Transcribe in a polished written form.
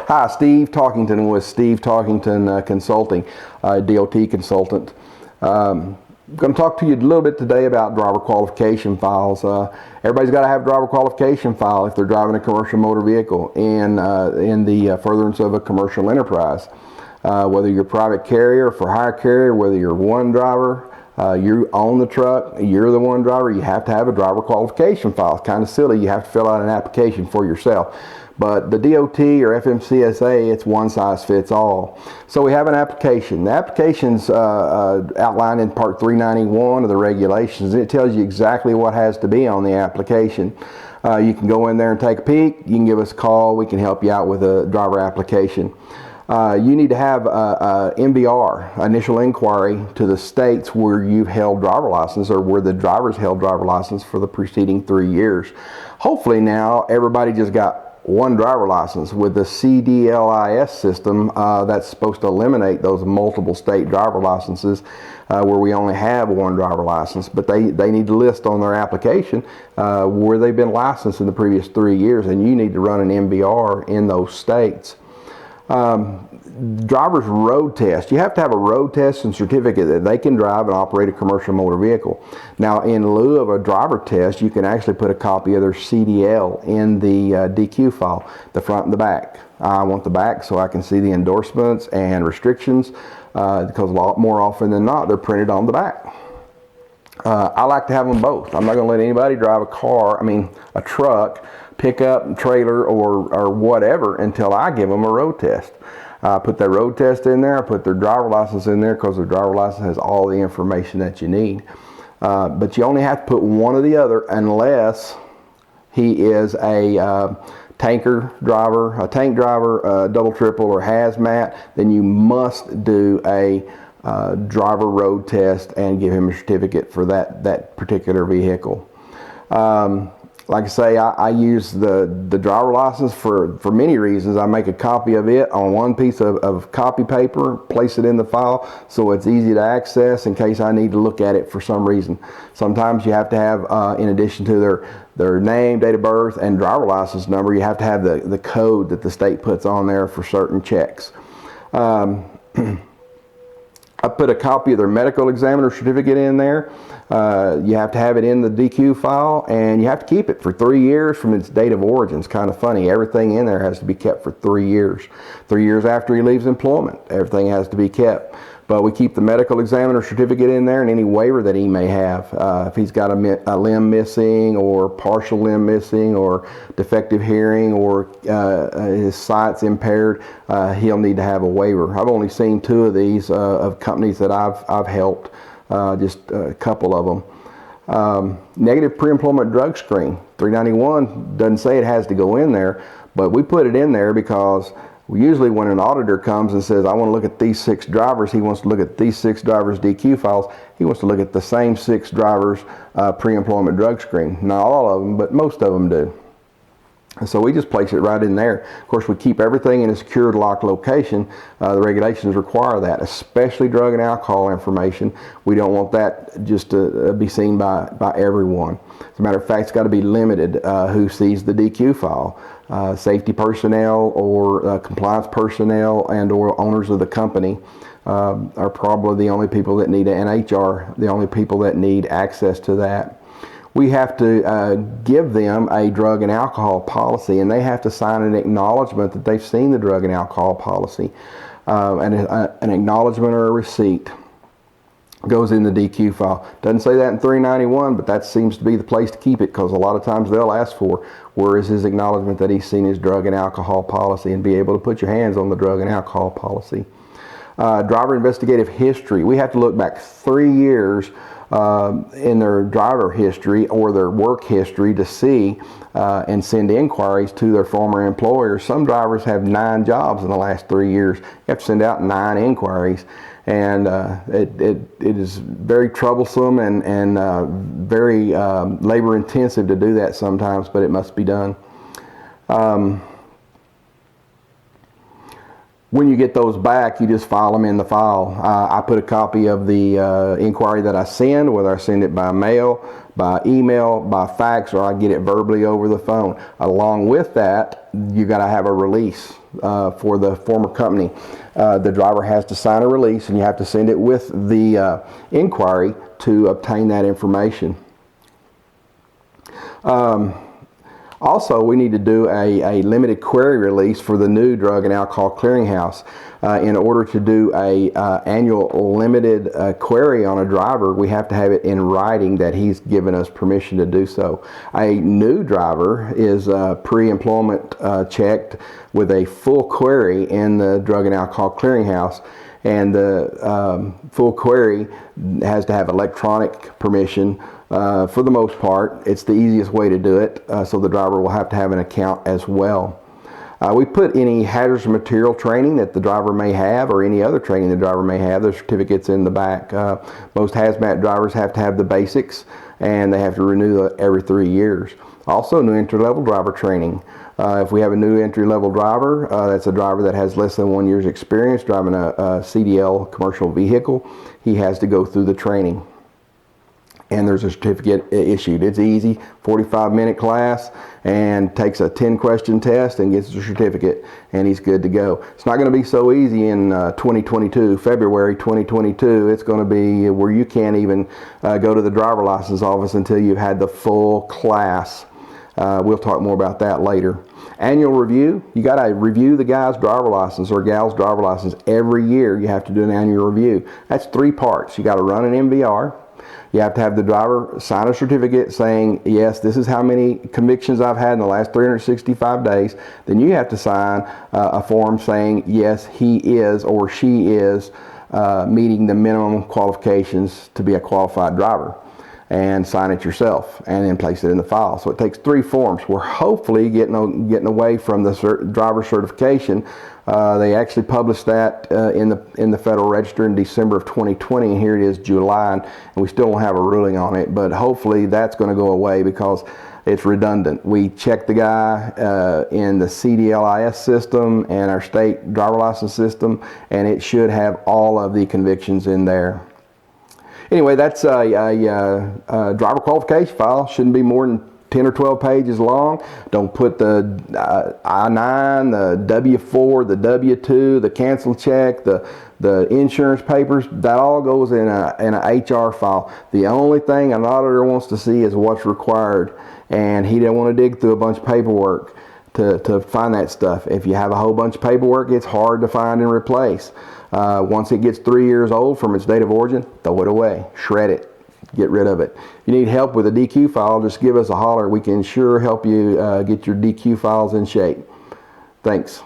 Hi, Steve Talkington with Steve Talkington Consulting, DOT consultant. I'm going to talk to you a little bit today about driver qualification files. Everybody's got to have a driver qualification file if they're driving a commercial motor vehicle and in the furtherance of a commercial enterprise. Whether you're a private carrier or for hire carrier, whether you're one driver, you own the truck, you're the one driver, you have to have a driver qualification file. It's kind of silly, you have to fill out an application for yourself. But the DOT or FMCSA, it's one size fits all. So we have an application. The application's outlined in Part 391 of the regulations. It tells you exactly what has to be on the application. You can go in there and take a peek. You can give us a call. We can help you out with a driver application. You need to have a MVR, initial inquiry, to the states where you've held driver license or where the driver's held driver license for the preceding 3 years. Hopefully now everybody just got one driver license. With the CDLIS system, that's supposed to eliminate those multiple state driver licenses where we only have one driver license, but they need to list on their application where they've been licensed in the previous 3 years, and you need to run an MVR in those states. Driver's road test. You have to have a road test and certificate that they can drive and operate a commercial motor vehicle. Now, in lieu of a driver test, you can actually put a copy of their CDL in the DQ file, the front and the back. I want the back so I can see the endorsements and restrictions because a lot more often than not, they're printed on the back. I like to have them both. I'm not going to let anybody drive a truck, pickup, trailer, or whatever until I give them a road test. I put that road test in there, I put their driver license in there because their driver license has all the information that you need. But you only have to put one or the other unless he is a tanker driver, a tank driver, double, triple, or hazmat. Then you must do a driver road test and give him a certificate for that particular vehicle. Like I say, I use the driver license for many reasons. I make a copy of it on one piece of copy paper, place it in the file so it's easy to access in case I need to look at it for some reason. Sometimes you have to have, in addition to their name, date of birth, and driver license number, you have to have the code that the state puts on there for certain checks. I put a copy of their medical examiner certificate in there. You have to have it in the DQ file, and you have to keep it for 3 years from its date of origin. It's kind of funny. Everything in there has to be kept for 3 years. 3 years after he leaves employment, everything has to be kept. But we keep the medical examiner certificate in there and any waiver that he may have. If he's got a limb missing or partial limb missing or defective hearing or his sight's impaired, he'll need to have a waiver. I've only seen 2 of these of companies that I've helped, just a couple of them. Negative pre-employment drug screen. 391 doesn't say it has to go in there, but we put it in there because usually when an auditor comes and says, I want to look at these 6 drivers, he wants to look at these 6 drivers' DQ files. He wants to look at the same 6 drivers' pre-employment drug screen. Not all of them, but most of them do. And so we just place it right in there. Of course, we keep everything in a secured locked location. The regulations require that, especially drug and alcohol information. We don't want that just to be seen by everyone. As a matter of fact, it's got to be limited who sees the DQ file. Safety personnel or compliance personnel and or owners of the company are probably the only people that need an NHR, the only people that need access to that. We have to give them a drug and alcohol policy, and they have to sign an acknowledgement that they've seen the drug and alcohol policy. An acknowledgement or a receipt goes in the DQ file. Doesn't say that in 391, but that seems to be the place to keep it because a lot of times they'll ask for where is his acknowledgement that he's seen his drug and alcohol policy, and be able to put your hands on the drug and alcohol policy. Driver investigative history. We have to look back 3 years in their driver history or their work history to see and send inquiries to their former employers. Some drivers have 9 jobs in the last 3 years. You have to send out 9 inquiries, and it is very troublesome and very labor intensive to do that sometimes, but it must be done. When you get those back, you just file them in the file. I put a copy of the inquiry that I send, whether I send it by mail, by email, by fax, or I get it verbally over the phone. Along with that, you got to have a release for the former company. The driver has to sign a release, and you have to send it with the inquiry to obtain that information. Also, we need to do a limited query release for the new Drug and Alcohol Clearinghouse. In order to do a annual limited query on a driver, we have to have it in writing that he's given us permission to do so. A new driver is pre-employment checked with a full query in the Drug and Alcohol Clearinghouse. And the full query has to have electronic permission. For the most part, it's the easiest way to do it, so the driver will have to have an account as well. We put any hazardous material training that the driver may have, or any other training the driver may have, the certificates in the back. Most hazmat drivers have to have the basics, and they have to renew every 3 years. Also, new entry-level driver training. If we have a new entry-level driver, that's a driver that has less than 1 year's experience driving a CDL commercial vehicle, he has to go through the training. And there's a certificate issued. It's easy, 45-minute class, and takes a 10-question test and gets a certificate, and he's good to go. It's not going to be so easy in 2022, February 2022. It's going to be where you can't even go to the driver license office until you've had the full class. We'll talk more about that later. Annual review, you got to review the guy's driver license or gal's driver license every year. You have to do an annual review. That's 3 parts. You got to run an MVR. You have to have the driver sign a certificate saying, yes, this is how many convictions I've had in the last 365 days. Then you have to sign a form saying, yes, he is or she is meeting the minimum qualifications to be a qualified driver, and sign it yourself and then place it in the file. So it takes 3 forms. We're hopefully getting away from the driver certification. They actually published that in the Federal Register in December of 2020, and here it is July, and we still don't have a ruling on it, but hopefully that's going to go away because it's redundant. We check the guy in the CDLIS system and our state driver license system, and it should have all of the convictions in there. Anyway, that's a driver qualification file. Shouldn't be more than 10 or 12 pages long. Don't put the I-9, the W-4, the W-2, the cancel check, the insurance papers. That all goes in an HR file. The only thing an auditor wants to see is what's required, and he doesn't want to dig through a bunch of paperwork to find that stuff. If you have a whole bunch of paperwork, it's hard to find and replace. Once it gets 3 years old from its date of origin, throw it away, shred it, get rid of it. If you need help with a DQ file, just give us a holler. We can sure help you get your DQ files in shape. Thanks.